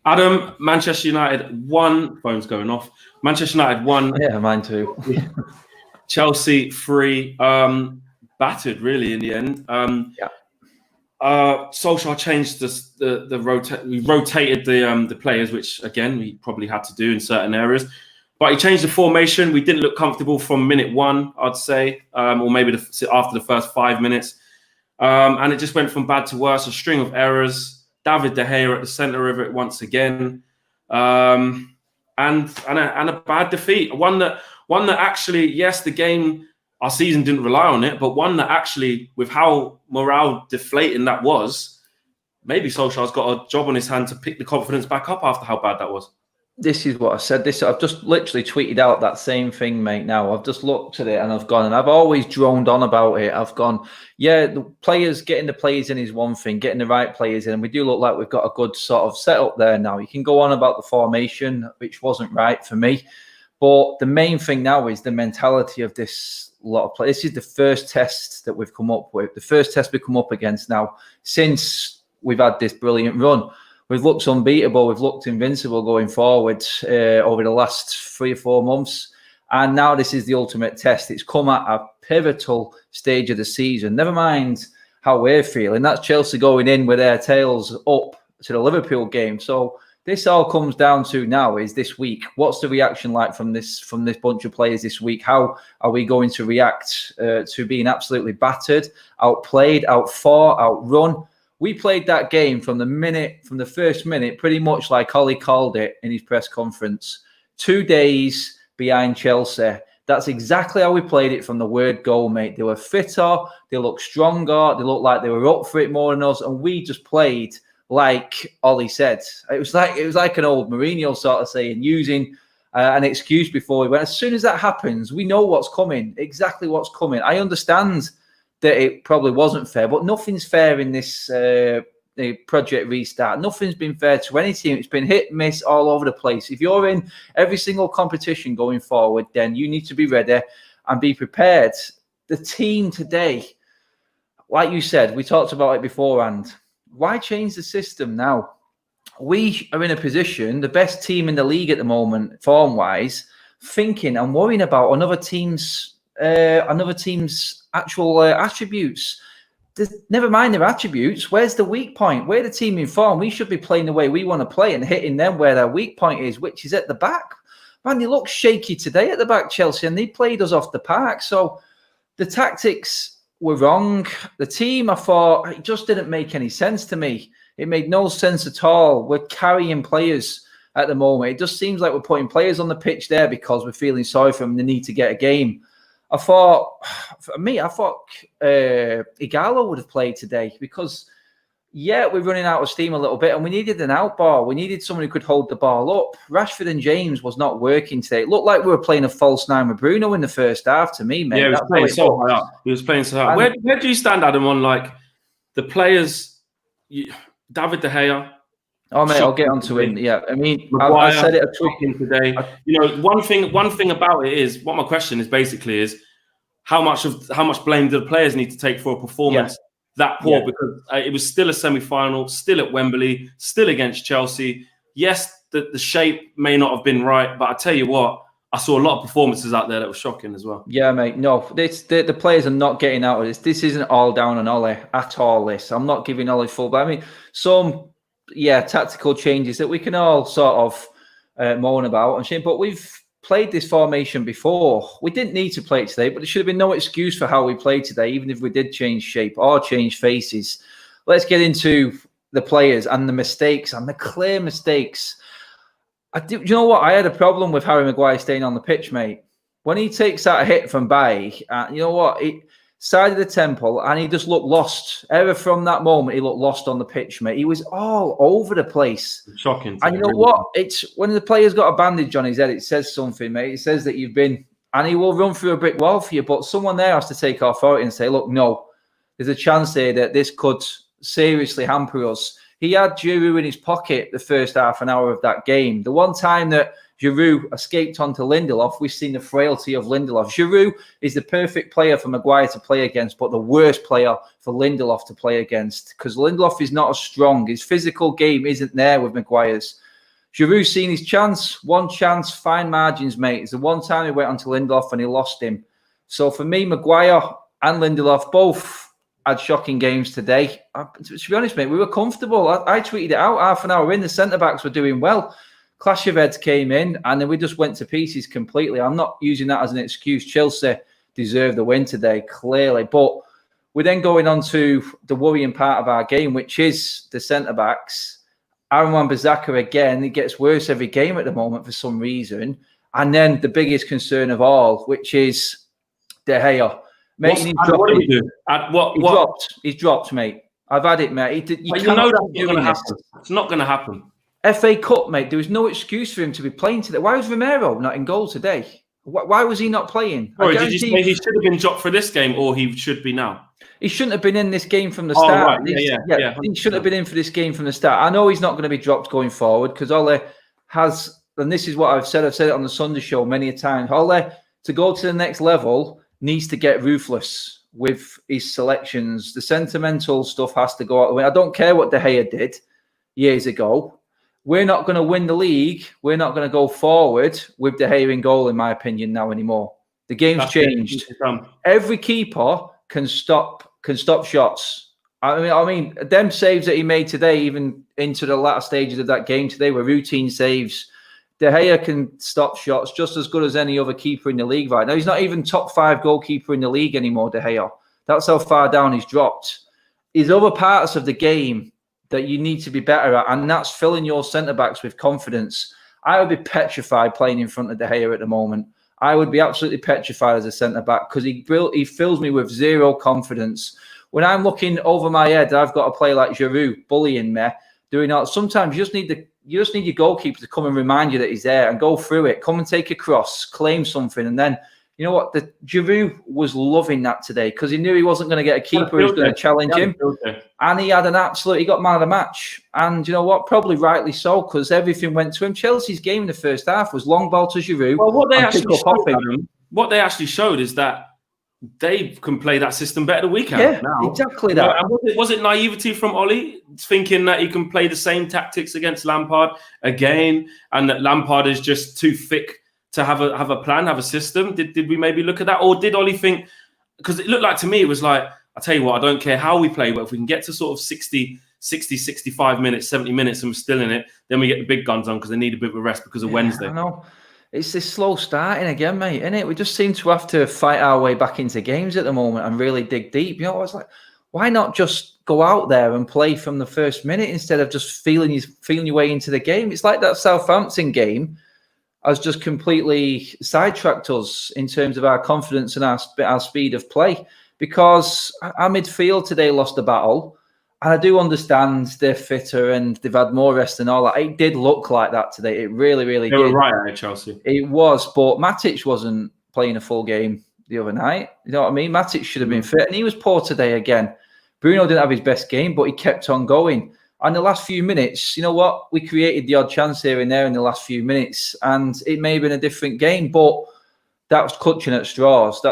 Adam, Manchester United won. Phone's going off. Manchester United won. Yeah, mine too. Chelsea 3. Battered really in the end. Solskjaer changed we rotated the players, which again we probably had to do in certain areas. But he changed the formation. We didn't look comfortable from minute 1, I'd say, or maybe after the first 5 minutes. And it just went from bad to worse. A string of errors. David De Gea at the centre of it once again, and a bad defeat. One that actually, yes, the game, our season didn't rely on it, but one that actually, with how morale deflating that was, maybe Solskjaer's got a job on his hand to pick the confidence back up after how bad that was. This is what I said. I've just literally tweeted out that same thing, mate. Now I've just looked at it and I've gone, and I've always droned on about it. I've gone, yeah, the players, getting the players in is one thing, getting the right players in. And we do look like we've got a good sort of setup there now. You can go on about the formation, which wasn't right for me. But the main thing now is the mentality of this lot of players. This is the first test that we've come up with, the first test we've come up against now since we've had this brilliant run. We've looked unbeatable. We've looked invincible going forward over the last 3 or 4 months. And now this is the ultimate test. It's come at a pivotal stage of the season. Never mind how we're feeling. That's Chelsea going in with their tails up to the Liverpool game. So this all comes down to now is this week. What's the reaction like from this bunch of players this week? How are we going to react to being absolutely battered, outplayed, outfought, outrun? We played that game from the first minute, pretty much like Ollie called it in his press conference. 2 days behind Chelsea. That's exactly how we played it from the word go, mate. They were fitter, they looked stronger, they looked like they were up for it more than us, and we just played like Ollie said. It was like an old Mourinho sort of saying, using an excuse before we went. As soon as that happens, we know what's coming, exactly what's coming. I understand that it probably wasn't fair, but nothing's fair in this project restart. Nothing's been fair to any team. It's been hit, miss all over the place. If you're in every single competition going forward, then you need to be ready and be prepared. The team today, like you said, we talked about it beforehand. Why change the system now? We are in a position, the best team in the league at the moment, form-wise, thinking and worrying about another team's actual attributes. Never mind their attributes. Where's the weak point? We're the team in form. We should be playing the way we want to play and hitting them where their weak point is, which is at the back. Man, they look shaky today at the back, Chelsea, and they played us off the park. So the tactics were wrong. The team, I thought, it just didn't make any sense to me. It made no sense at all. We're carrying players at the moment. It just seems like we're putting players on the pitch there because we're feeling sorry for them and they need to get a game. I thought Igalo would have played today because, yeah, we're running out of steam a little bit and we needed an out ball. We needed someone who could hold the ball up. Rashford and James was not working today. It looked like we were playing a false nine with Bruno in the first half to me, mate. Yeah, he was playing so high up. He was playing so high. Where do you stand, Adam, on like the players, David De Gea? Oh, mate, I'll get onto him. Yeah, I mean, Maguire, I said it a tweet today. You know, one thing about it is what my question is basically is how much blame do the players need to take for a performance that poor? Yeah. Because it was still a semi-final, still at Wembley, still against Chelsea. Yes, the shape may not have been right, but I tell you what, I saw a lot of performances out there that were shocking as well. Yeah, mate. No, the players are not getting out of this. This isn't all down on Ole at all. I'm not giving Ole full, but I mean some. Yeah, tactical changes that we can all sort of moan about and shame. But we've played this formation before. We didn't need to play it today, but there should have been no excuse for how we played today, even if we did change shape or change faces. Let's get into the players and the mistakes and the clear mistakes. You know what? I had a problem with Harry Maguire staying on the pitch, mate. When he takes that hit from Bailly, you know what? Side of the temple, and he just looked lost. Ever from that moment, he looked lost on the pitch, mate. He was all over the place. Shocking. And you know what? It's when the player's got a bandage on his head, it says something, mate. It says that you've been, and he will run through a brick wall for you, but someone there has to take authority and say, look, no, there's a chance here that this could seriously hamper us. He had Giroud in his pocket the first half an hour of that game. The one time that Giroud escaped onto Lindelof, we've seen the frailty of Lindelof. Giroud is the perfect player for Maguire to play against, but the worst player for Lindelof to play against because Lindelof is not as strong. His physical game isn't there with Maguire's. Giroud's seen his chance, one chance, fine margins, mate. It's the one time he went on to Lindelof and he lost him. So for me, Maguire and Lindelof both had shocking games today. To be honest, mate, we were comfortable. I tweeted it out half an hour in. The centre-backs were doing well. Clash of heads came in, and then we just went to pieces completely. I'm not using that as an excuse. Chelsea deserved the win today, clearly. But we're then going on to the worrying part of our game, which is the centre-backs. Aaron Wan-Bissaka, again, it gets worse every game at the moment for some reason. And then the biggest concern of all, which is De Gea. Mate, what do we do? He's dropped, mate. I've had it, mate. You know that's not going to happen. It's not going to happen. FA Cup, mate. There was no excuse for him to be playing today. Why was Romero not in goal today? Why was he not playing? Sorry, did you say he should have been dropped for this game, or he should be now? He shouldn't have been in this game from the start. Right. Yeah. He shouldn't have been in for this game from the start. I know he's not going to be dropped going forward because Ole has, and this is what I've said it on the Sunday show many a time. Ole, to go to the next level, needs to get ruthless with his selections. The sentimental stuff has to go out the way. I don't care what De Gea did years ago. We're not going to win the league. We're not going to go forward with De Gea in goal, in my opinion, now anymore. The game's changed. Every keeper can stop shots. I mean, them saves that he made today, even into the latter stages of that game today, were routine saves. De Gea can stop shots just as good as any other keeper in the league right now. He's not even top 5 goalkeeper in the league anymore, De Gea. That's how far down he's dropped. There's other parts of the game that you need to be better at, and that's filling your centre-backs with confidence. I would be petrified playing in front of De Gea at the moment. I would be absolutely petrified as a centre-back because he fills me with zero confidence. When I'm looking over my head, I've got to play like Giroud, bullying me, doing all. Sometimes you just need your goalkeeper to come and remind you that he's there and go through it. Come and take a cross, claim something, and then you know what? The Giroud was loving that today because he knew he wasn't going to get a keeper who was going to challenge him. And he had he got man of the match. And you know what? Probably rightly so because everything went to him. Chelsea's game in the first half was long ball to Giroud. Well, what they actually showed is that they can play that system better the weekend. Yeah, now. Exactly that. And was it naivety from Ole thinking that he can play the same tactics against Lampard again and that Lampard is just too thick to have a plan, have a system? Did we maybe look at that? Or did Ole think, because it looked like to me, it was like, I tell you what, I don't care how we play, but if we can get to sort of 60, 65 minutes, 70 minutes and we're still in it, then we get the big guns on because they need a bit of a rest because of Wednesday. I know. It's this slow starting again, mate, isn't it? We just seem to have to fight our way back into games at the moment and really dig deep. You know, I was like, why not just go out there and play from the first minute instead of just feeling your way into the game? It's like that Southampton game has just completely sidetracked us in terms of our confidence and our speed of play because our midfield today lost the battle. And I do understand they're fitter and they've had more rest and all that. It did look like that today. It really, really did. They were right at Chelsea. It was, but Matic wasn't playing a full game the other night. You know what I mean? Matic should have been fit, and he was poor today again. Bruno didn't have his best game, but he kept on going. And the last few minutes, you know what? We created the odd chance here and there in the last few minutes, and it may have been a different game, but that was clutching at straws.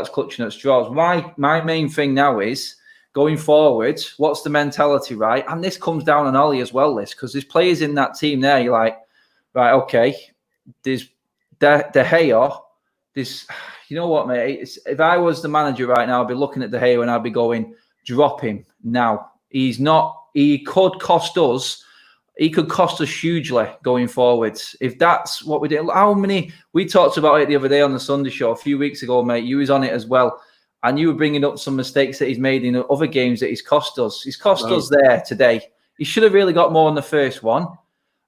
My main thing now is, going forward, what's the mentality, right? And this comes down on Ole as well, because there's players in that team there. You're like, right, okay, there's De Gea. There's, you know what, mate? If I was the manager right now, I'd be looking at De Gea and I'd be going, drop him now. He's not. He could cost us. He could cost us hugely going forward. If that's what we did. We talked about it the other day on the Sunday show a few weeks ago, mate. You was on it as well. And you were bringing up some mistakes that he's made in other games that he's cost us. He's cost us there today. He should have really got more on the first one.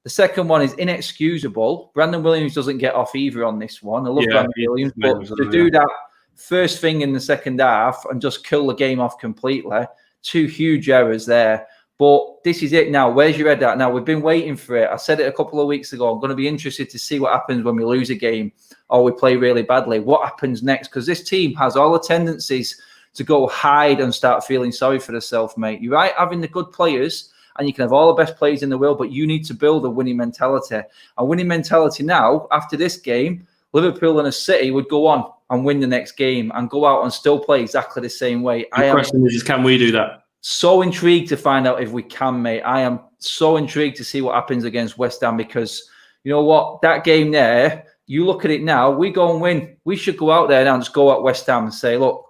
The second one is inexcusable. Brandon Williams doesn't get off either on this one. I love Brandon Williams, but to do that first thing in the second half and just kill the game off completely, 2 huge errors there. But this is it now. Where's your head at now? We've been waiting for it. I said it a couple of weeks ago. I'm going to be interested to see what happens when we lose a game or we play really badly. What happens next? Because this team has all the tendencies to go hide and start feeling sorry for themselves, mate. You're right, having the good players, and you can have all the best players in the world, but you need to build a winning mentality. A winning mentality now, after this game, Liverpool and a City would go on and win the next game and go out and still play exactly the same way. The question is, can we do that? So intrigued to find out if we can, mate. I am so intrigued to see what happens against West Ham because you know what, that game there, you look at it now, we go and win. We should go out there now and just go at West Ham and say, look,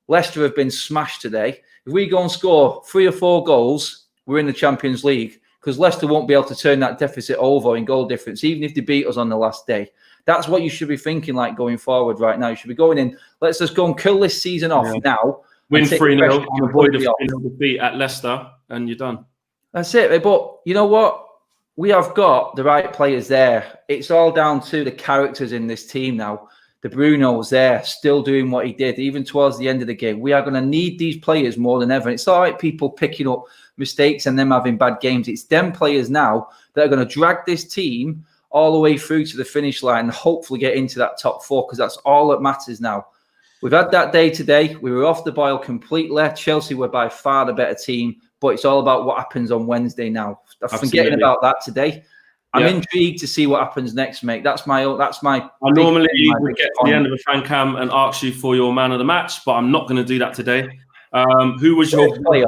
Leicester have been smashed today. If we go and score 3 or 4 goals, we're in the Champions League, because Leicester won't be able to turn that deficit over in goal difference, even if they beat us on the last day. That's what you should be thinking like going forward right now. You should be going in, let's just go and kill this season off now. Win 3-0 and avoid a 3-0 defeat at Leicester, and you're done. That's it. But you know what? We have got the right players there. It's all down to the characters in this team now. The Bruno's there, still doing what he did, even towards the end of the game. We are going to need these players more than ever. It's all right, people picking up mistakes and them having bad games. It's them players now that are going to drag this team all the way through to the finish line and hopefully get into that top 4, because that's all that matters now. We've had that day today. We were off the boil completely. Chelsea were by far the better team, but it's all about what happens on Wednesday now. I'm forgetting about that today. I'm intrigued to see what happens next, mate. That's my. I normally would get to the end of a Fancam and ask you for your man of the match, but I'm not going to do that today. Who was your player?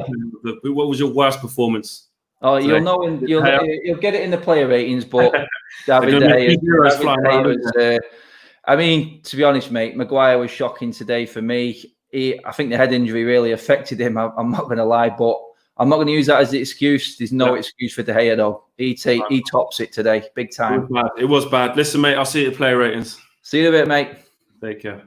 What was your worst performance? Oh, you'll know, you'll get it in the player ratings, but David De Gea, I mean, to be honest, mate, Maguire was shocking today for me. I think the head injury really affected him. I'm not going to lie, but I'm not going to use that as the excuse. There's no excuse for De Gea, though. He tops it today, big time. It was bad. Listen, mate, I'll see you at player ratings. See you in a bit, mate. Take care.